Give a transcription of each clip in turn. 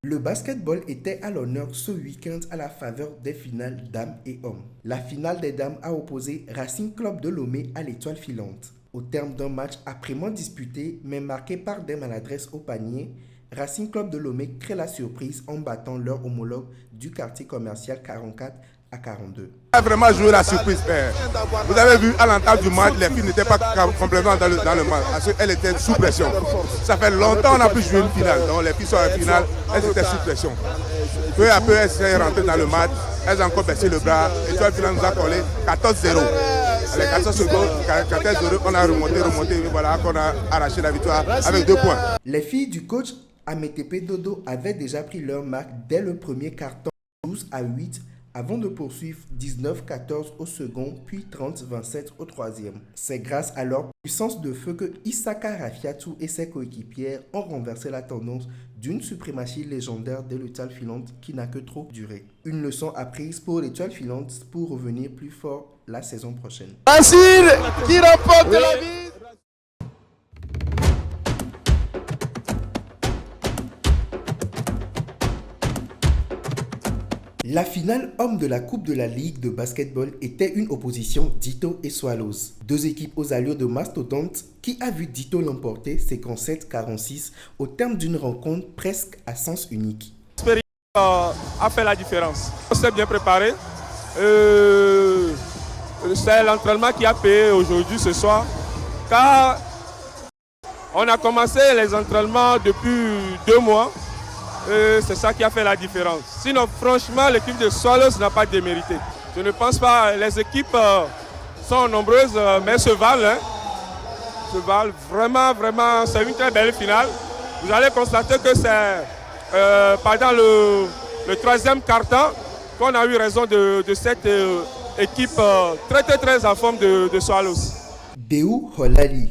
Le basketball était à l'honneur ce week-end à la faveur des finales dames et hommes. La finale des dames a opposé Racing Club de Lomé à l'Étoile filante. Au terme d'un match âprement disputé mais marqué par des maladresses au panier, Racing Club de Lomé crée la surprise en battant leur homologue du quartier commercial 44 à 42. A vraiment joué la surprise. Vous avez vu à l'entame du match, les filles n'étaient pas complètement dans le match parce qu'elles étaient sous pression. Ça fait longtemps qu'on n'a plus joué une finale. Donc les filles sont en finale, elles étaient sous pression. Peu à peu, elles sont rentrées dans le match, elles ont encore baissé le bras. Et toi, finale nous a collé 14-0. Les 14 secondes, 14-0, on a remonté, et voilà qu'on a arraché la victoire avec 2 points. Les filles du coach Ametepe Dodo avaient déjà pris leur marque dès le premier carton 12-8 avant de poursuivre 19-14 au second, puis 30-27 au troisième. C'est grâce à leur puissance de feu que Isaka Rafiatou et ses coéquipières ont renversé la tendance d'une suprématie légendaire de l'Étoile filante qui n'a que trop duré. Une leçon apprise pour l'Étoile filante pour revenir plus fort la saison prochaine. Basile qui remporte la vie. La finale homme de la Coupe de la Ligue de basketball était une opposition Dito et Swallows. Deux équipes aux allures de mastodontes qui a vu Dito l'emporter 57-46 au terme d'une rencontre presque à sens unique. L'expérience a fait la différence. On s'est bien préparé. C'est l'entraînement qui a payé aujourd'hui, ce soir. Car on a commencé les entraînements depuis 2 mois. C'est ça qui a fait la différence. Sinon, franchement, l'équipe de Swallows n'a pas démérité. Je ne pense pas. Les équipes sont nombreuses, mais se valent. Se valent vraiment. C'est une très belle finale. Vous allez constater que c'est pendant le troisième quart-temps qu'on a eu raison de cette équipe très en forme de Swallows. Déou Holali,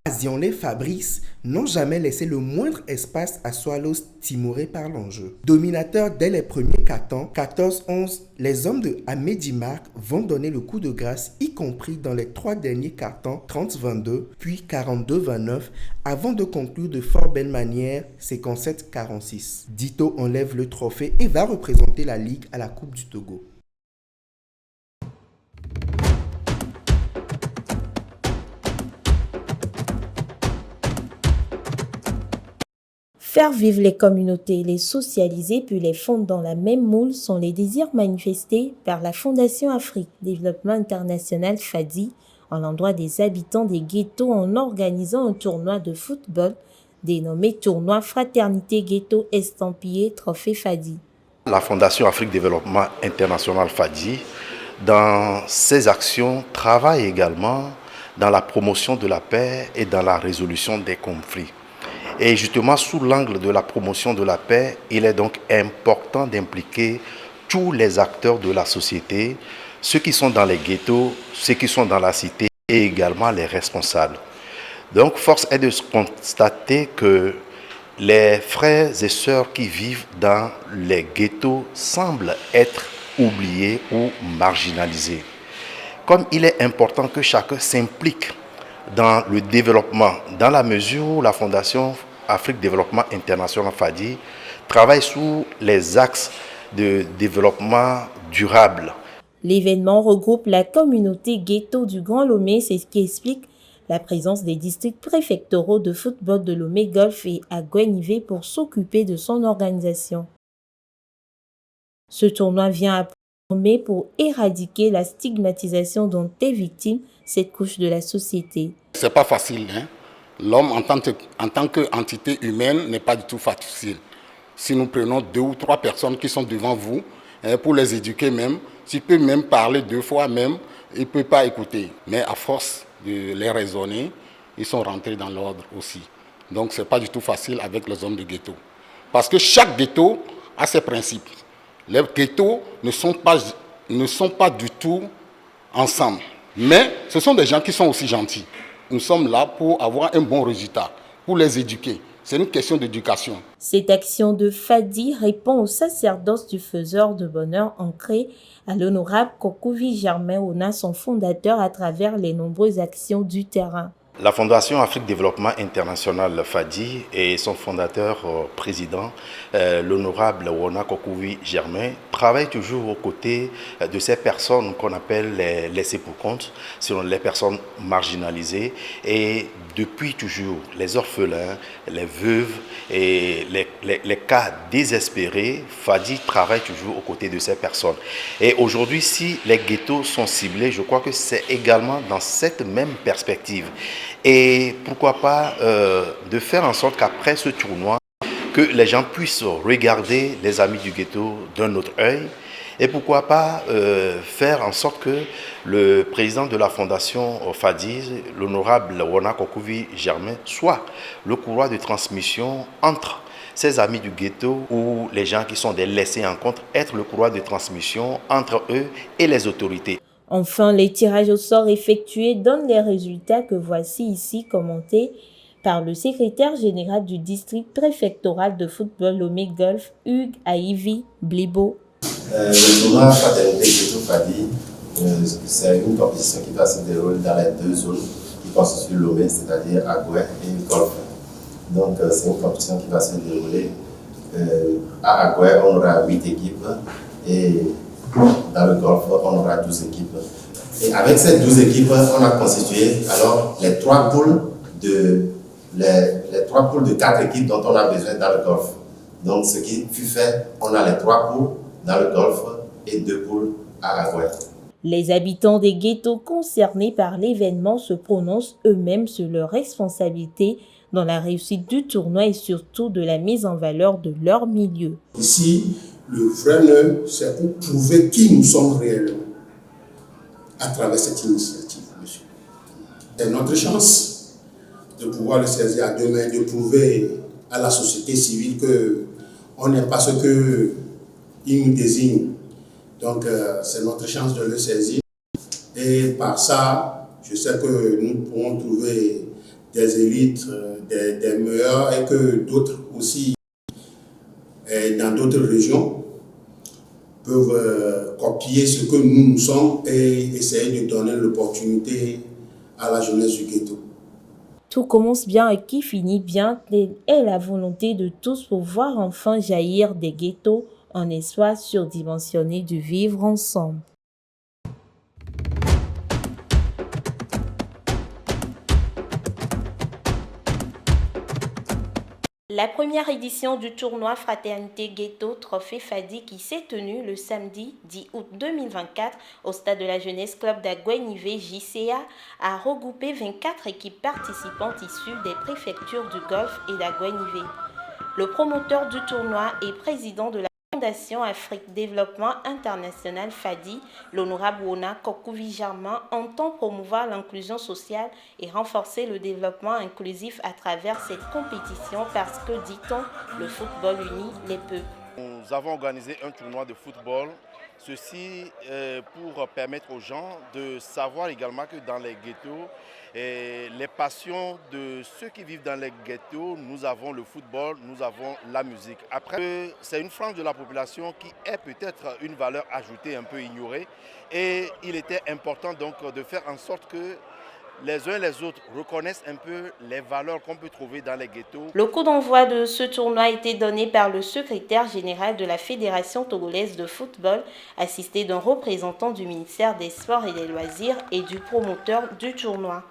Azionlé Fabrice n'ont jamais laissé le moindre espace à Swallows timoré par l'enjeu. Dominateurs dès les premiers cartons, 14-11, les hommes de Amédi Marc vont donner le coup de grâce, y compris dans les 3 derniers cartons, 30-22, puis 42-29, avant de conclure de fort belle manière, 57-46. Dito enlève le trophée et va représenter la Ligue à la Coupe du Togo. Faire vivre les communautés, les socialiser puis les fondre dans la même moule sont les désirs manifestés par la Fondation Afrique Développement International FADI en l'endroit des habitants des ghettos en organisant un tournoi de football dénommé Tournoi Fraternité Ghetto Estampillé Trophée FADI. La Fondation Afrique Développement International FADI, dans ses actions, travaille également dans la promotion de la paix et dans la résolution des conflits. Et justement, sous l'angle de la promotion de la paix, il est donc important d'impliquer tous les acteurs de la société, ceux qui sont dans les ghettos, ceux qui sont dans la cité et également les responsables. Donc, force est de constater que les frères et sœurs qui vivent dans les ghettos semblent être oubliés ou marginalisés. Comme il est important que chacun s'implique dans le développement, dans la mesure où la Fondation Afrique Développement International FADI travaille sous les axes de développement durable. L'événement regroupe la communauté ghetto du Grand Lomé, c'est ce qui explique la présence des districts préfectoraux de football de Lomé Golf et à Guenivé pour s'occuper de son organisation. Ce tournoi vient à Lomé pour éradiquer la stigmatisation dont est victime cette couche de la société. C'est pas facile, hein? L'homme en tant qu'entité humaine n'est pas du tout facile. Si nous prenons 2 ou 3 personnes qui sont devant vous, pour les éduquer même, tu peux même parler 2 fois même, ils ne peuvent pas écouter. Mais à force de les raisonner, ils sont rentrés dans l'ordre aussi. Donc ce n'est pas du tout facile avec les hommes de ghetto. Parce que chaque ghetto a ses principes. Les ghettos ne sont pas du tout ensemble. Mais ce sont des gens qui sont aussi gentils. Nous sommes là pour avoir un bon résultat, pour les éduquer. C'est une question d'éducation. Cette action de FADI répond au sacerdoce du faiseur de bonheur ancré à l'honorable Kokouvi Germain Ona, son fondateur, à travers les nombreuses actions du terrain. La Fondation Afrique Développement International FADI et son fondateur président, l'honorable Wona Kokouvi Germain, travaillent toujours aux côtés de ces personnes qu'on appelle les laissés pour compte, selon les personnes marginalisées. Et depuis toujours, les orphelins, les veuves et les cas désespérés, FADI travaille toujours aux côtés de ces personnes. Et aujourd'hui, si les ghettos sont ciblés, je crois que c'est également dans cette même perspective. Et pourquoi pas de faire en sorte qu'après ce tournoi, que les gens puissent regarder les amis du ghetto d'un autre œil. Et pourquoi pas faire en sorte que le président de la fondation FADI, l'honorable Wona Kokouvi Germain, soit le courroie de transmission entre ces amis du ghetto ou les gens qui sont des laissés en compte, être le courroie de transmission entre eux et les autorités. Enfin, les tirages au sort effectués donnent les résultats que voici ici commentés par le secrétaire général du district préfectoral de football Lomé Golf, Hugues Aïvi Blibo. Le tournoi Fraternité Ghetto FADI, c'est une compétition qui va se dérouler dans les deux zones qui constituent Lomé, c'est-à-dire Agoué et Golf. Donc c'est une compétition qui va se dérouler à Agoué, on aura 8 équipes et dans le Golfe, on aura 12 équipes. Et avec ces 12 équipes, on a constitué alors les trois poules de 4 équipes dont on a besoin dans le Golfe. Donc ce qui fut fait, on a les 3 poules dans le Golfe et 2 poules à Agoué. Les habitants des ghettos concernés par l'événement se prononcent eux-mêmes sur leur responsabilité dans la réussite du tournoi et surtout de la mise en valeur de leur milieu. Ici, le vrai nœud, c'est pour prouver qui nous sommes réellement à travers cette initiative, monsieur. C'est notre chance de pouvoir le saisir à deux mains, de prouver à la société civile qu'on n'est pas ce qu'il nous désigne. Donc, c'est notre chance de le saisir. Et par ça, je sais que nous pourrons trouver des élites, des meilleurs et que d'autres aussi, dans d'autres régions, peuvent copier ce que nous sommes et essayer de donner l'opportunité à la jeunesse du ghetto. Tout commence bien et qui finit bien, telle est la volonté de tous pour voir enfin jaillir des ghettos un espoir surdimensionné de vivre ensemble. La première édition du tournoi Fraternité Ghetto Trophée FADI qui s'est tenue le samedi 10 août 2024 au stade de la Jeunesse Club d'Agoué-Nivé JCA a regroupé 24 équipes participantes issues des préfectures du Golfe et d'Agoué-Nivé. Le promoteur du tournoi et président de la Fondation Afrique Développement International FADI, l'honorable Wona Kokouvi Germain, entend promouvoir l'inclusion sociale et renforcer le développement inclusif à travers cette compétition parce que, dit-on, le football unit les peuples. Nous avons organisé un tournoi de football, ceci pour permettre aux gens de savoir également que dans les ghettos, les passions de ceux qui vivent dans les ghettos, nous avons le football, nous avons la musique. Après, c'est une frange de la population qui est peut-être une valeur ajoutée un peu ignorée et il était important donc de faire en sorte que les uns et les autres reconnaissent un peu les valeurs qu'on peut trouver dans les ghettos. Le coup d'envoi de ce tournoi a été donné par le secrétaire général de la Fédération togolaise de football, assisté d'un représentant du ministère des Sports et des Loisirs et du promoteur du tournoi.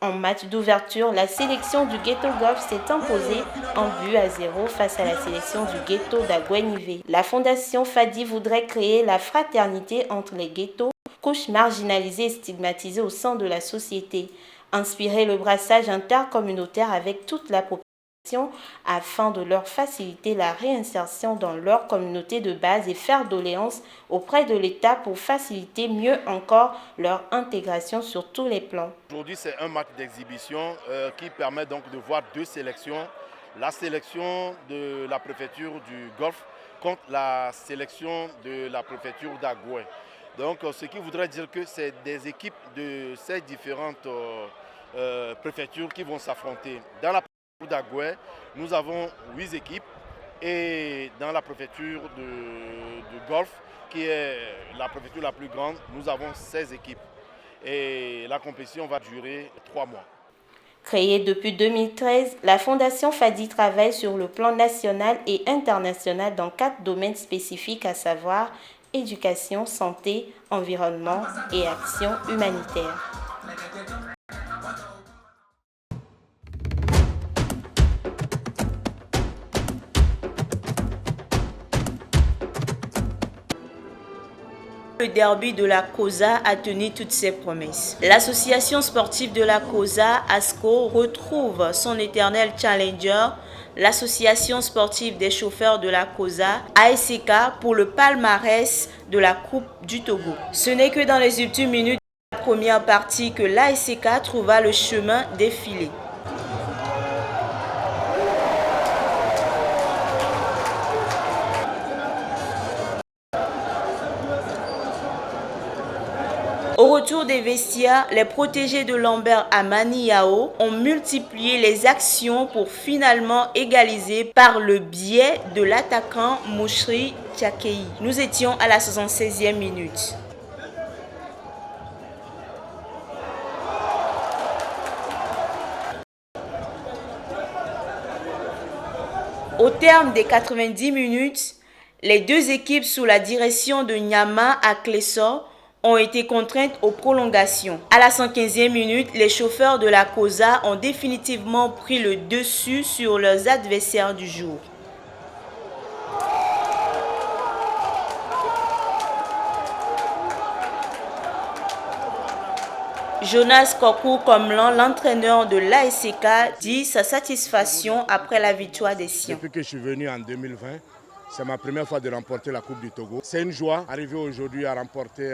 En match d'ouverture, la sélection du Ghetto Golf s'est imposée 1-0 face à la sélection du Ghetto d'Agoué-Nivé. La Fondation FADI voudrait créer la fraternité entre les ghettos, couches marginalisées et stigmatisées au sein de la société, inspirer le brassage intercommunautaire avec toute la population afin de leur faciliter la réinsertion dans leur communauté de base et faire doléance auprès de l'État pour faciliter mieux encore leur intégration sur tous les plans. Aujourd'hui, c'est un match d'exhibition qui permet donc de voir deux sélections. La sélection de la préfecture du Golfe contre la sélection de la préfecture d'Agoué. Donc, ce qui voudrait dire que c'est des équipes de ces différentes préfectures qui vont s'affronter. Dans la préfecture d'Agoué, nous avons 8 équipes et dans la préfecture de Golfe, qui est la préfecture la plus grande, nous avons 16 équipes. Et la compétition va durer 3 mois. Créée depuis 2013, la Fondation Fadi travaille sur le plan national et international dans 4 domaines spécifiques, à savoir éducation, santé, environnement et action humanitaire. Le derby de la COSA a tenu toutes ses promesses. L'association sportive de la COSA, ASCO, retrouve son éternel challenger, l'association sportive des chauffeurs de la COSA, ASK, pour le palmarès de la Coupe du Togo. Ce n'est que dans les ultimes minutes de la première partie que l'ASK trouva le chemin défilé. Au retour des vestiaires, les protégés de Lambert Amani Yao ont multiplié les actions pour finalement égaliser par le biais de l'attaquant Mouchri Tchakei. Nous étions à la 76e minute. Au terme des 90 minutes, les deux équipes sous la direction de Nyama Akleso ont été contraintes aux prolongations. À la 115e minute, les chauffeurs de la COSA ont définitivement pris le dessus sur leurs adversaires du jour. Jonas Kokou-Komlan, l'entraîneur de l'ASK, dit sa satisfaction après la victoire des siens. Depuis que je suis venu en 2020, c'est ma première fois de remporter la Coupe du Togo. C'est une joie d'arriver aujourd'hui à remporter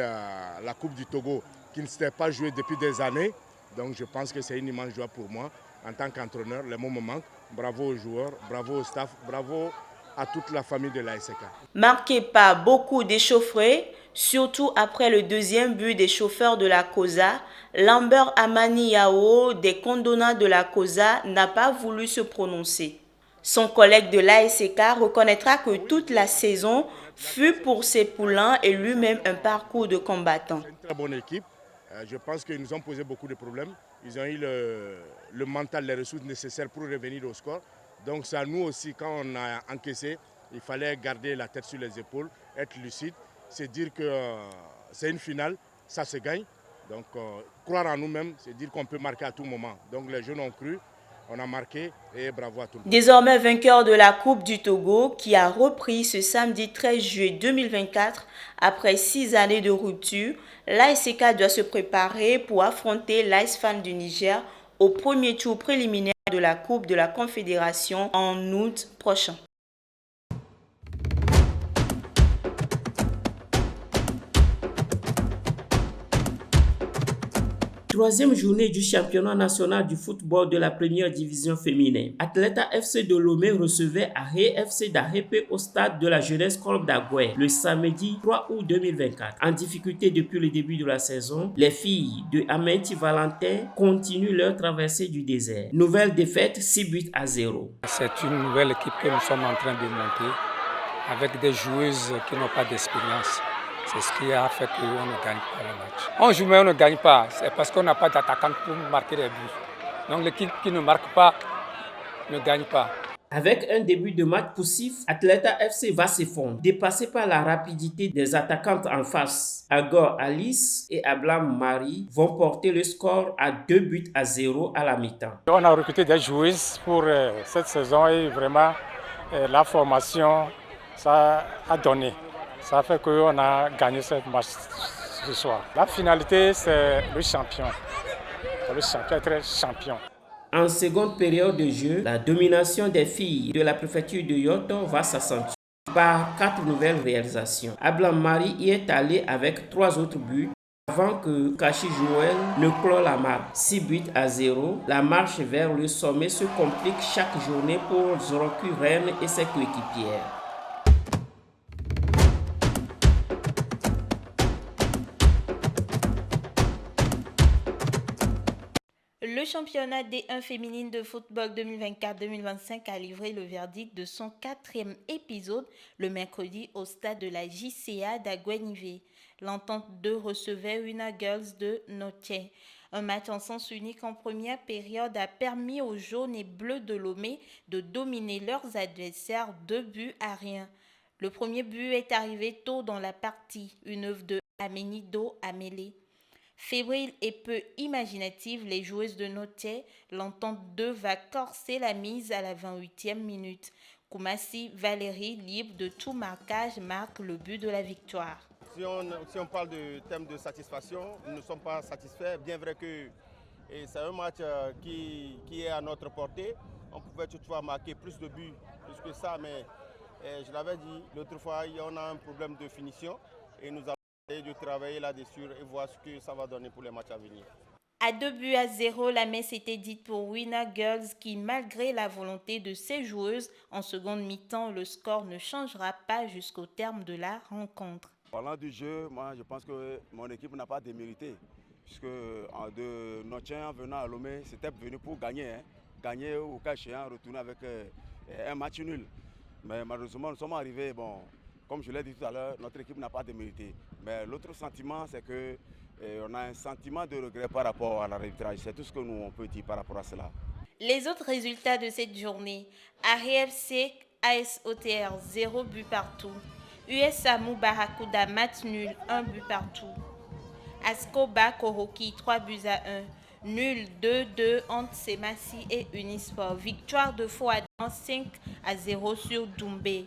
la Coupe du Togo qui ne s'était pas jouée depuis des années. Donc je pense que c'est une immense joie pour moi en tant qu'entraîneur. Les mots me manquent. Bravo aux joueurs, bravo au staff, bravo à toute la famille de l'ASK. Marqué par beaucoup d'échauffourées, surtout après le deuxième but des chauffeurs de la COSA, Lambert Amani Yao, des condonats de la COSA, n'a pas voulu se prononcer. Son collègue de l'ASK reconnaîtra que toute la saison fut pour ses poulains et lui-même un parcours de combattant. C'est une très bonne équipe. Je pense qu'ils nous ont posé beaucoup de problèmes. Ils ont eu le mental, les ressources nécessaires pour revenir au score. Donc c'est à nous aussi, quand on a encaissé, il fallait garder la tête sur les épaules, être lucide, c'est dire que c'est une finale, ça se gagne. Donc croire en nous-mêmes, c'est dire qu'on peut marquer à tout moment. Donc les jeunes ont cru. On a marqué et bravo à tout le monde. Désormais vainqueur de la Coupe du Togo qui a repris ce samedi 13 juillet 2024 après 6 années de rupture, l'ASK doit se préparer pour affronter l'AS Fan du Niger au premier tour préliminaire de la Coupe de la Confédération en août prochain. Troisième journée du championnat national du football de la première division féminine. Atleta FC de Lomé recevait Aré FC d'Arepe au stade de la jeunesse Club d'Agué le samedi 3 août 2024. En difficulté depuis le début de la saison, les filles de Amenti Valentin continuent leur traversée du désert. Nouvelle défaite 6-0. C'est une nouvelle équipe que nous sommes en train de monter avec des joueuses qui n'ont pas d'expérience. C'est ce qui a fait qu'on ne gagne pas le match. On joue mais on ne gagne pas, c'est parce qu'on n'a pas d'attaquant pour marquer des buts. Donc l'équipe qui ne marque pas ne gagne pas. Avec un début de match poussif, Atleta FC va s'effondrer. Dépassé par la rapidité des attaquantes en face, Agor Alice et Ablam Marie vont porter le score à 2-0 à la mi-temps. On a recruté des joueuses pour cette saison et vraiment la formation, ça a donné. Ça fait qu'on a gagné ce match ce soir. La finalité, c'est le champion. Le champion est très champion. En seconde période de jeu, la domination des filles de la préfecture de Yoto va s'accentuer par 4 nouvelles réalisations. Ablam Marie y est allé avec 3 autres buts avant que Kachi Joël ne clôt la marque. 6-0. La marche vers le sommet se complique chaque journée pour Zoroku Rennes et ses coéquipières. Le championnat D1 féminine de football 2024-2025 a livré le verdict de son 4e épisode le mercredi au stade de la JCA d'Aguenivé. L'entente 2 recevait Una Girls de Notier. Un match en sens unique en première période a permis aux jaunes et bleus de Lomé de dominer leurs adversaires 2-1. Le premier but est arrivé tôt dans la partie, une œuvre de Amenido Amélé. Fébrile et peu imaginative, les joueuses de Notier, l'entente 2 va corser la mise à la 28e minute. Koumassi Valérie, libre de tout marquage, marque le but de la victoire. Si on parle de thème de satisfaction, nous ne sommes pas satisfaits, bien vrai que c'est un match qui est à notre portée. On pouvait toutefois marquer plus de buts plus que ça, mais je l'avais dit l'autre fois, on a un problème de finition et nous allons essayer de travailler là-dessus et voir ce que ça va donner pour les matchs à venir. À 2-0, la messe était dite pour Winner Girls qui, malgré la volonté de ses joueuses, en seconde mi-temps, le score ne changera pas jusqu'au terme de la rencontre. Parlant du jeu, moi je pense que mon équipe n'a pas démérité, puisque de Notier en venant à Lomé, c'était venu pour gagner, gagner au cas échéant, retourner avec un match nul. Mais malheureusement, nous sommes arrivés, comme je l'ai dit tout à l'heure, notre équipe n'a pas démérité. Mais l'autre sentiment, c'est que on a un sentiment de regret par rapport à l'arbitrage. C'est tout ce que nous on peut dire par rapport à cela. Les autres résultats de cette journée: ARFC AS OTR 0 but partout. USA Mubarakuda match nul 1 but partout. Ascoba Koroki 3-1. Nul 2-2 entre Semassi et Unisport. Victoire de Fouadans 5-0 sur Doumbé.